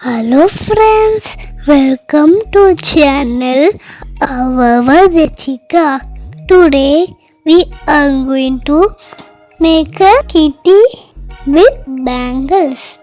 Hello friends, welcome to channel our Jessica. Today we are going to make a kitty with bangles.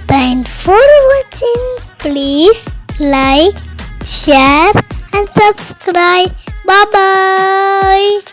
Thanks for watching. Please like, share and subscribe. Bye bye.